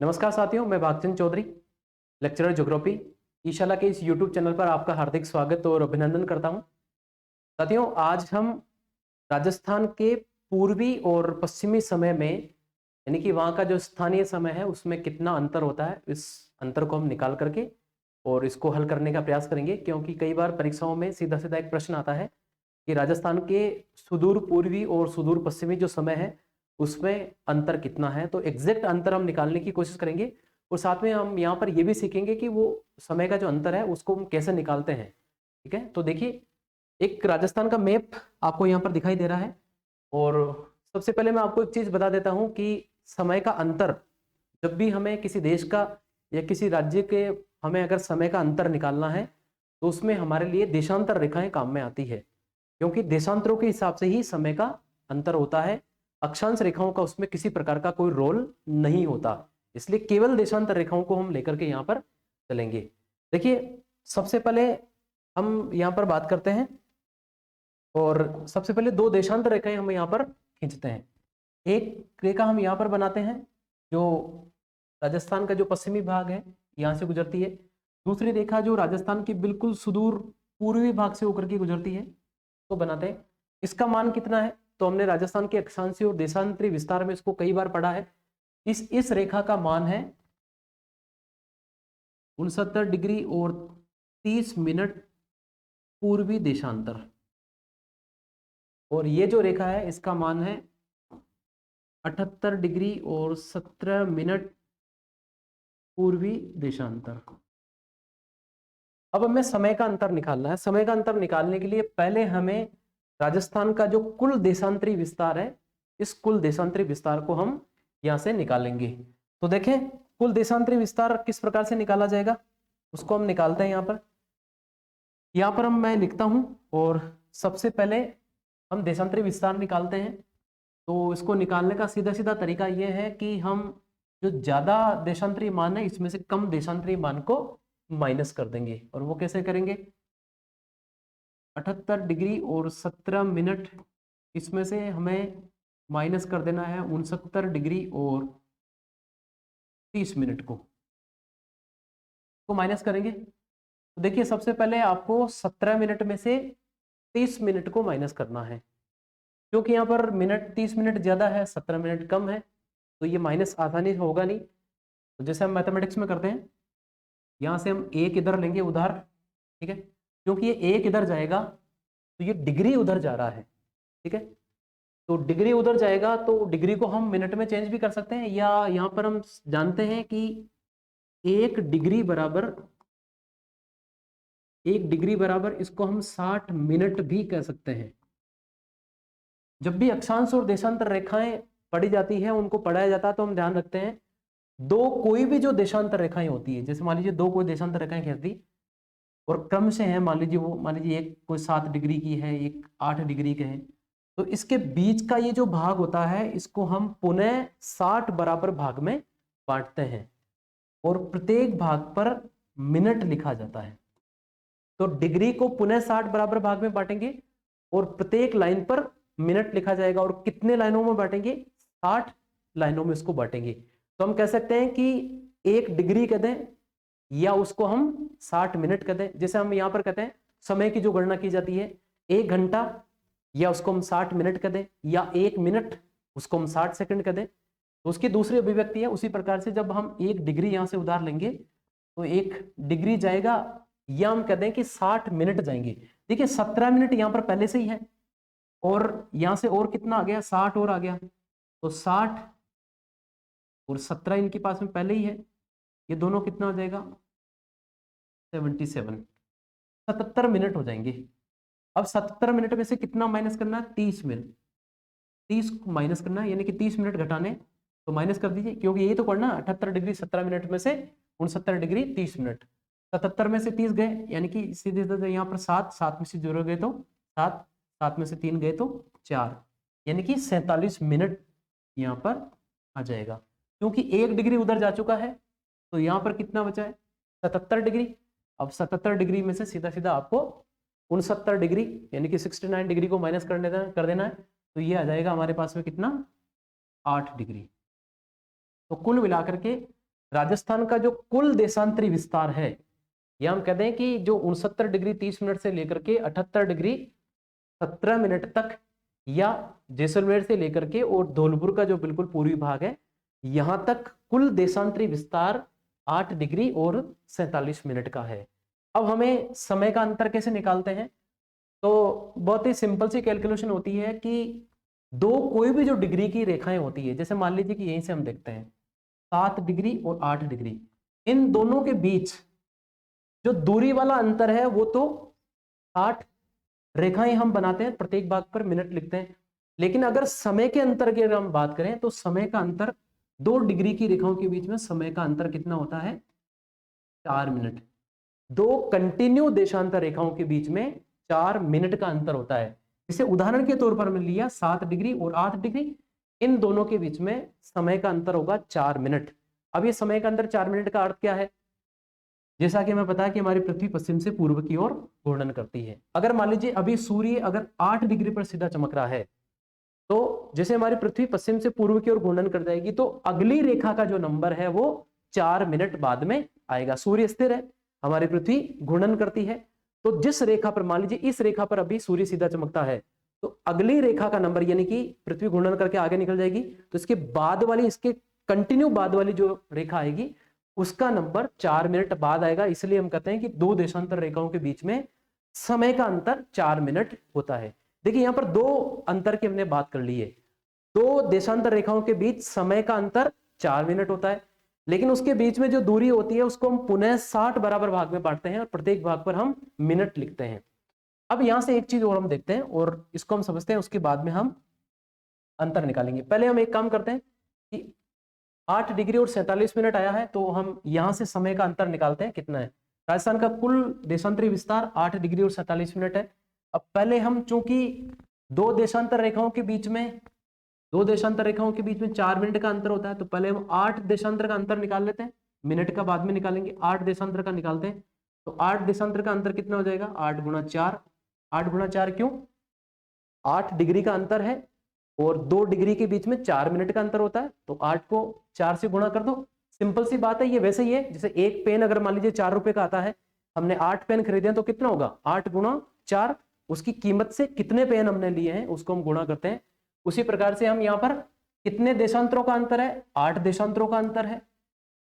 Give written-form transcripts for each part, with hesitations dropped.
नमस्कार साथियों, मैं भागचंद चौधरी, लेक्चरर ज्योग्राफी ईशाला के इस YouTube चैनल पर आपका हार्दिक स्वागत और अभिनंदन करता हूं। साथियों, आज हम राजस्थान के पूर्वी और पश्चिमी समय में यानी कि वहां का जो स्थानीय समय है उसमें कितना अंतर होता है, इस अंतर को हम निकाल करके और इसको हल करने का प्रयास करेंगे। क्योंकि कई बार परीक्षाओं में सीधा सीधा एक प्रश्न आता है कि राजस्थान के सुदूर पूर्वी और सुदूर पश्चिमी जो समय है उसमें अंतर कितना है। तो एग्जैक्ट अंतर हम निकालने की कोशिश करेंगे और साथ में हम यहाँ पर यह भी सीखेंगे कि वो समय का जो अंतर है उसको हम कैसे निकालते हैं। ठीक है, तो देखिए, एक राजस्थान का मैप आपको यहाँ पर दिखाई दे रहा है और सबसे पहले मैं आपको एक चीज बता देता हूँ कि समय का अंतर, जब भी हमें किसी देश का या किसी राज्य के हमें अगर समय का अंतर निकालना है तो उसमें हमारे लिए देशांतर रेखाएं काम में आती है। क्योंकि देशांतरों के हिसाब से ही समय का अंतर होता है, अक्षांश रेखाओं का उसमें किसी प्रकार का कोई रोल नहीं होता। इसलिए केवल देशांतर रेखाओं को हम लेकर के यहाँ पर चलेंगे। देखिए, सबसे पहले हम यहाँ पर बात करते हैं और सबसे पहले दो देशांतर रेखाएं हम यहाँ पर खींचते हैं। एक रेखा हम यहाँ पर बनाते हैं जो राजस्थान का जो पश्चिमी भाग है यहाँ से गुजरती है। दूसरी रेखा जो राजस्थान की बिल्कुल सुदूर पूर्वी भाग से होकर के गुजरती है तो बनाते हैं। इसका मान कितना है तो हमने राजस्थान के अक्षांशीय और देशांतरी विस्तार में इसको कई बार पढ़ा है। इस रेखा का मान है 69 डिग्री और 30 मिनट पूर्वी देशांतर, और ये जो रेखा है इसका मान है 78 डिग्री और 17 मिनट पूर्वी देशांतर। अब हमें समय का अंतर निकालना है। समय का अंतर निकालने के लिए पहले हमें राजस्थान का जो कुल देशांतरी विस्तार है, इस कुल देशांतरी विस्तार को हम यहां से निकालेंगे। तो देखें, कुल देशांतरी विस्तार किस प्रकार से निकाला जाएगा उसको हम निकालते हैं। यहाँ पर मैं लिखता हूं और सबसे पहले हम देशांतरी विस्तार निकालते हैं। तो इसको निकालने का सीधा सीधा तरीका यह है कि हम जो ज्यादा देशांतरी मान है इसमें से कम देशांतरी मान को माइनस कर देंगे। और वो कैसे करेंगे, 78 डिग्री और 17 मिनट, इसमें से हमें माइनस कर देना है 69 डिग्री और 30 मिनट को माइनस करेंगे। तो देखिए, सबसे पहले आपको 17 मिनट में से 30 मिनट को माइनस करना है। क्योंकि यहाँ पर मिनट 30 मिनट ज्यादा है, 17 मिनट कम है, तो ये माइनस आसानी से होगा नहीं। तो जैसे हम मैथमेटिक्स में करते हैं, यहाँ से हम एक इधर लेंगे उधार, ठीक है। क्योंकि ये एक इधर जाएगा तो ये डिग्री उधर जा रहा है, ठीक है। तो डिग्री उधर जाएगा तो डिग्री को हम मिनट में चेंज भी कर सकते हैं, या यहाँ पर हम जानते हैं कि एक डिग्री बराबर इसको हम 60 मिनट भी कह सकते हैं। जब भी अक्षांश और देशांतर रेखाएं पढ़ी जाती है, उनको पढ़ाया जाता है, तो हम ध्यान रखते हैं दो कोई भी जो देशांतर रेखाएं होती है, जैसे मान लीजिए दो कोई देशांतर रेखाएं खींच दी और क्रम से है, मान लीजिए एक कोई 7 डिग्री की है, एक 8 डिग्री के है, तो इसके बीच का ये जो भाग होता है इसको हम पुनः 60 बराबर भाग में बांटते हैं और प्रत्येक भाग पर मिनट लिखा जाता है। तो डिग्री को पुनः 60 बराबर भाग में बांटेंगे और प्रत्येक लाइन पर मिनट लिखा जाएगा। और कितने लाइनों में बांटेंगे, 60 लाइनों में इसको बांटेंगे। तो हम कह सकते हैं कि 1 डिग्री कह दें या उसको हम 60 मिनट कह दें। जैसे हम यहाँ पर कहते हैं समय की जो गणना की जाती है 1 घंटा, या उसको हम 60 मिनट कह दें, या 1 मिनट उसको हम 60 सेकंड कह दें, तो उसकी दूसरी अभिव्यक्ति है। उसी प्रकार से जब हम 1 डिग्री यहाँ से उधार लेंगे तो 1 डिग्री जाएगा, या हम कहते हैं कि 60 मिनट जाएंगे। देखिए, 17 मिनट यहाँ पर पहले से ही है और यहां से और कितना आ गया, 60 और आ गया, तो 60 और 17 इनके पास में पहले ही है, ये दोनों कितना हो जाएगा, 77, 77 मिनट हो जाएंगे। अब 77 मिनट में से कितना माइनस करना है, 30 मिनट, 30 माइनस करना है, यानी कि 30 मिनट घटाने, तो माइनस कर दीजिए। क्योंकि यही तो करना, 78 डिग्री 17 मिनट में से 69 डिग्री 30 मिनट, 77 में से 30 गए, यानी कि सीधे सीधे यहाँ पर 7 में से 0 गए तो 7, 7 में से 3 गए तो 4, यानी कि 47 मिनट यहाँ पर आ जाएगा। क्योंकि 1 डिग्री उधर जा चुका है तो यहाँ पर कितना बचा है, 77 डिग्री। अब 77 डिग्री में से सीधा सीधा आपको 69 डिग्री यानी कि 69 डिग्री को माइनस कर देना है, तो ये आ जाएगा हमारे पास में कितना, 8 डिग्री। तो कुल मिलाकर के राजस्थान का जो कुल देशांतरी विस्तार है, या हम कहते हैं कि जो 69 डिग्री 30 मिनट से लेकर के 78 डिग्री 17 मिनट तक, या जैसलमेर से लेकर के और धौलपुर का जो बिल्कुल पूर्वी भाग है यहां तक कुल देशांतरी विस्तार 8 डिग्री और 47 मिनट का है। अब हमें समय का अंतर कैसे निकालते हैं? तो बहुत ही सिंपल सी कैलकुलेशन होती है कि दो कोई भी जो डिग्री की रेखाएं होती है, जैसे मान लीजिए कि यहीं से हम देखते हैं 7 डिग्री और 8 डिग्री, इन दोनों के बीच जो दूरी वाला अंतर है वो तो 60 रेखाएं हम बनाते हैं, प्रत्येक भाग पर मिनट लिखते हैं। लेकिन अगर समय के अंतर की अगर हम बात करें तो समय का अंतर 2 डिग्री की रेखाओं के बीच में समय का अंतर कितना होता है? 4 मिनट। दो कंटिन्यू देशांतर रेखाओं के बीच में 4 मिनट का अंतर होता है। इसे उदाहरण के तौर पर मैं लिया 7 डिग्री और 8 डिग्री, इन दोनों के बीच में समय का अंतर होगा 4 मिनट। अब ये समय का अंतर 4 मिनट का अर्थ क्या है? जैसा कि हमें पता है कि हमारी पृथ्वी पश्चिम से पूर्व की ओर घूर्णन करती है। अगर मान लीजिए अभी सूर्य अगर 8 डिग्री पर सीधा चमक रहा है, तो जैसे हमारी पृथ्वी पश्चिम से पूर्व की ओर घूर्णन कर जाएगी तो अगली रेखा का जो नंबर है वो 4 मिनट बाद में आएगा। सूर्य स्थिर है, हमारी पृथ्वी घूर्णन करती है, तो जिस रेखा पर मान लीजिए इस रेखा पर अभी सूर्य सीधा चमकता है, तो अगली रेखा का नंबर यानी कि पृथ्वी घूर्णन करके आगे निकल जाएगी, तो इसके बाद वाली, इसके कंटिन्यू बाद वाली जो रेखा आएगी उसका नंबर 4 मिनट बाद आएगा। इसलिए हम कहते हैं कि दो देशांतर रेखाओं के बीच में समय का अंतर 4 मिनट होता है। देखिए यहां पर दो अंतर की हमने बात कर ली है, दो देशांतर रेखाओं के बीच समय का अंतर 4 मिनट होता है, लेकिन उसके बीच में जो दूरी होती है उसको हम पुनः 60 बराबर भाग में बांटते हैं और प्रत्येक भाग पर हम मिनट लिखते हैं। अब यहां से एक चीज और हम देखते हैं और इसको हम समझते हैं, उसके बाद में हम अंतर निकालेंगे। पहले हम एक काम करते हैं कि 8 डिग्री और 47 मिनट आया है, तो हम यहां से समय का अंतर निकालते हैं कितना है। राजस्थान का कुल देशांतरी विस्तार 8 डिग्री और 47 मिनट है। अब पहले हम, चूंकि दो देशांतर रेखाओं के बीच में 4 मिनट का अंतर होता है, तो पहले हम 8 देशांतर का अंतर निकाल लेते हैं, मिनट का बाद में निकालेंगे। 8 देशांतर का निकालते हैं, तो 8 देशांतर का अंतर कितना हो जाएगा? 8 गुणा 4। 8 गुणा 4 क्यों? 8 डिग्री का अंतर है और 2 डिग्री के बीच में 4 मिनट का अंतर होता है, तो 8 को 4 से गुणा कर दो। सिंपल सी बात है, ये वैसे ही है जैसे एक पेन अगर मान लीजिए 4 रुपए का आता है, हमने 8 पेन खरीदे हैं, तो कितना होगा? 8 गुणा 4, उसकी कीमत से कितने पेन हमने लिए हैं उसको हम गुणा करते हैं। उसी प्रकार से हम यहाँ पर कितने देशांतरों का अंतर है? 8 देशांतरों का अंतर है।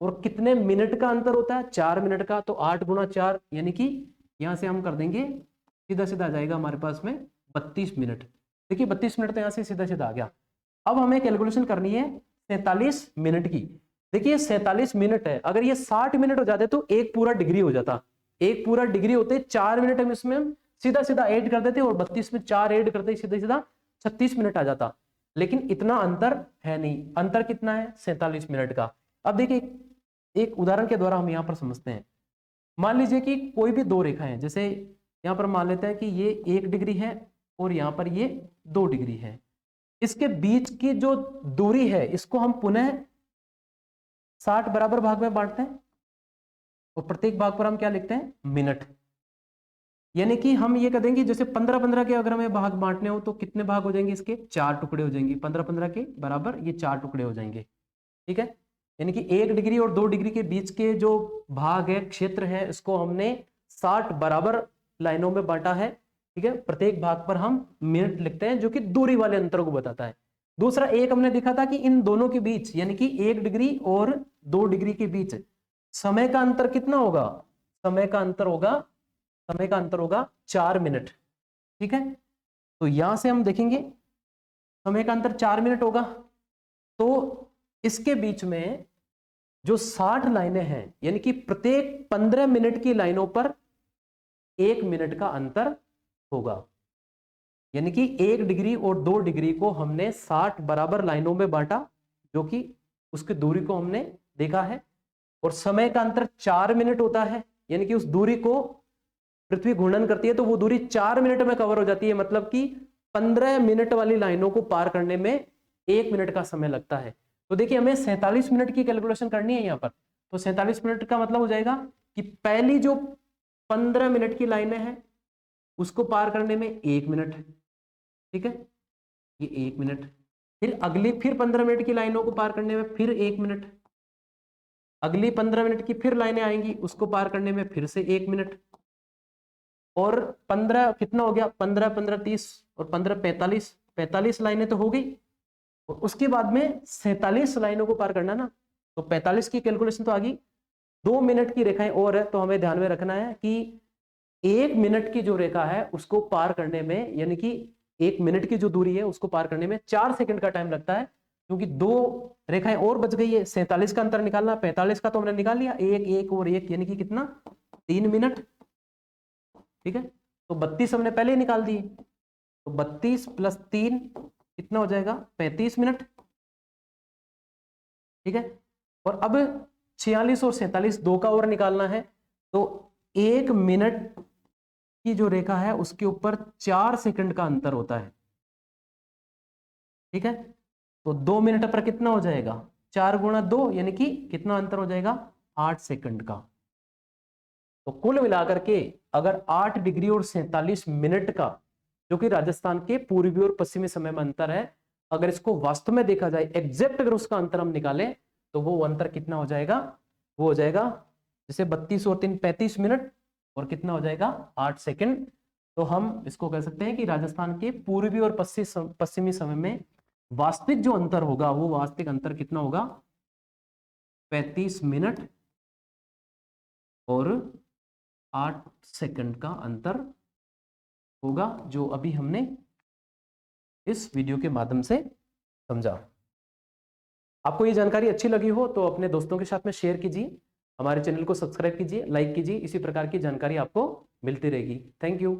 और कितने मिनट का अंतर होता है? 4 मिनट का। तो 8 गुणा 4 यानी कि यहां से हम कर देंगे, सीधा सीधा आ जाएगा हमारे पास में 32 मिनट। देखिए 32 मिनट तो यहां से सीधा सीधा आ गया। अब हमें कैलकुलेशन करनी है 47 मिनट की। देखिए 47 मिनट है, अगर ये 60 मिनट हो जाते तो एक पूरा डिग्री हो जाता। एक पूरा डिग्री होते 4 मिनट हम इसमें सीधा सीधा ऐड कर देते और 32 में 4 ऐड करते सीधा सीधा 36 मिनट आ जाता। लेकिन इतना अंतर है नहीं। अंतर कितना है? 47 मिनट का। अब देखिए एक उदाहरण के द्वारा हम यहाँ पर समझते हैं। मान लीजिए कि कोई भी दो रेखा है, जैसे यहाँ पर मान लेते हैं कि ये 1 डिग्री है और यहाँ पर ये 2 डिग्री है। इसके बीच की जो दूरी है इसको हम पुनः 60 बराबर भाग में बांटते हैं और प्रत्येक भाग पर हम क्या लिखते हैं? मिनट। यानी कि हम ये कर देंगे, जैसे 15-15 के अगर हमें भाग बांटने हो तो कितने भाग हो जाएंगे? इसके 4 टुकड़े हो जाएंगे। 15-15 के बराबर ये 4 टुकड़े हो जाएंगे। ठीक है, यानी कि 1 डिग्री और 2 डिग्री के बीच के जो भाग है, क्षेत्र है, इसको हमने 60 बराबर लाइनों में बांटा है। ठीक है, प्रत्येक भाग पर हम मिनट लिखते हैं जो कि दूरी वाले अंतर को बताता है। दूसरा एक हमने देखा था कि इन दोनों के बीच यानी कि 1 डिग्री और 2 डिग्री के बीच समय का अंतर कितना होगा? समय का अंतर होगा 4 मिनट। ठीक है, तो यहां से हम देखेंगे समय का अंतर 4 मिनट होगा, तो इसके बीच में जो 60 लाइनें हैं यानी कि प्रत्येक 15 मिनट की लाइनों पर 1 मिनट का अंतर होगा। यानी कि 1 डिग्री और 2 डिग्री को हमने 60 बराबर लाइनों में बांटा, जो कि उसकी दूरी को हमने देखा है, और समय का अंतर 4 मिनट होता है। यानी कि उस दूरी को पृथ्वी घूर्णन करती है तो वो दूरी 4 मिनट में कवर हो जाती है, मतलब कि 15 मिनट वाली लाइनों को पार करने में 1 मिनट का समय लगता है। तो देखिए हमें 47 मिनट की कैलकुलेशन करनी है यहाँ पर। तो 47 मिनट का मतलब हो जाएगा कि पहली जो 15 मिनट की लाइनें हैं उसको पार करने में 1 मिनट। ठीक है, ये 1 मिनट। फिर अगली फिर 15 मिनट की लाइनों को पार करने में फिर 1 मिनट। अगली 15 मिनट की फिर लाइनें आएंगी, उसको पार करने में फिर से 1 मिनट, और 15 कितना हो गया, 15 15 30 और 15 45, 45 लाइनें तो हो गई। और उसके बाद में 47 लाइनों को पार करना ना, तो 45 की कैलकुलेशन तो आ गई। 2 मिनट की रेखाएं और है, तो हमें ध्यान में रखना है कि 1 मिनट की जो रेखा है उसको पार करने में, यानी कि 1 मिनट की जो दूरी है उसको पार करने में 4 सेकंड का टाइम लगता है, क्योंकि 2 रेखाएं और बच गई है। 47 का अंतर निकालना, 45 का तो हमने निकाल लिया, एक और एक यानी कि कितना, 3 मिनट। ठीक है, तो 32 हमने पहले ही निकाल दिए, तो 32 + 3 कितना हो जाएगा, 35 मिनट। ठीक है, और अब 46 और 47 दो का और निकालना है, तो 1 मिनट की जो रेखा है उसके ऊपर 4 सेकंड का अंतर होता है। ठीक है, तो 2 मिनट पर कितना हो जाएगा, 4 × 2 यानी कि कितना अंतर हो जाएगा, 8 सेकंड का। तो कुल मिलाकर के अगर 8 डिग्री और 47 मिनट का, जो कि राजस्थान के पूर्वी और पश्चिमी समय में अंतर है, अगर इसको वास्तव में देखा जाए एग्जैक्ट, अगर उसका अंतर हम निकालें तो वो अंतर कितना हो जाएगा, वो हो जाएगा जैसे 32 और 3 35 मिनट, और कितना हो जाएगा, 8 सेकंड। तो हम इसको कह सकते हैं कि राजस्थान के पूर्वी और पश्चिमी समय में वास्तविक जो अंतर होगा, वो वास्तविक अंतर कितना होगा, 35 मिनट और 8 सेकंड का अंतर होगा, जो अभी हमने इस वीडियो के माध्यम से समझा। आपको ये जानकारी अच्छी लगी हो तो अपने दोस्तों के साथ में शेयर कीजिए, हमारे चैनल को सब्सक्राइब कीजिए, लाइक कीजिए, इसी प्रकार की जानकारी आपको मिलती रहेगी। Thank you.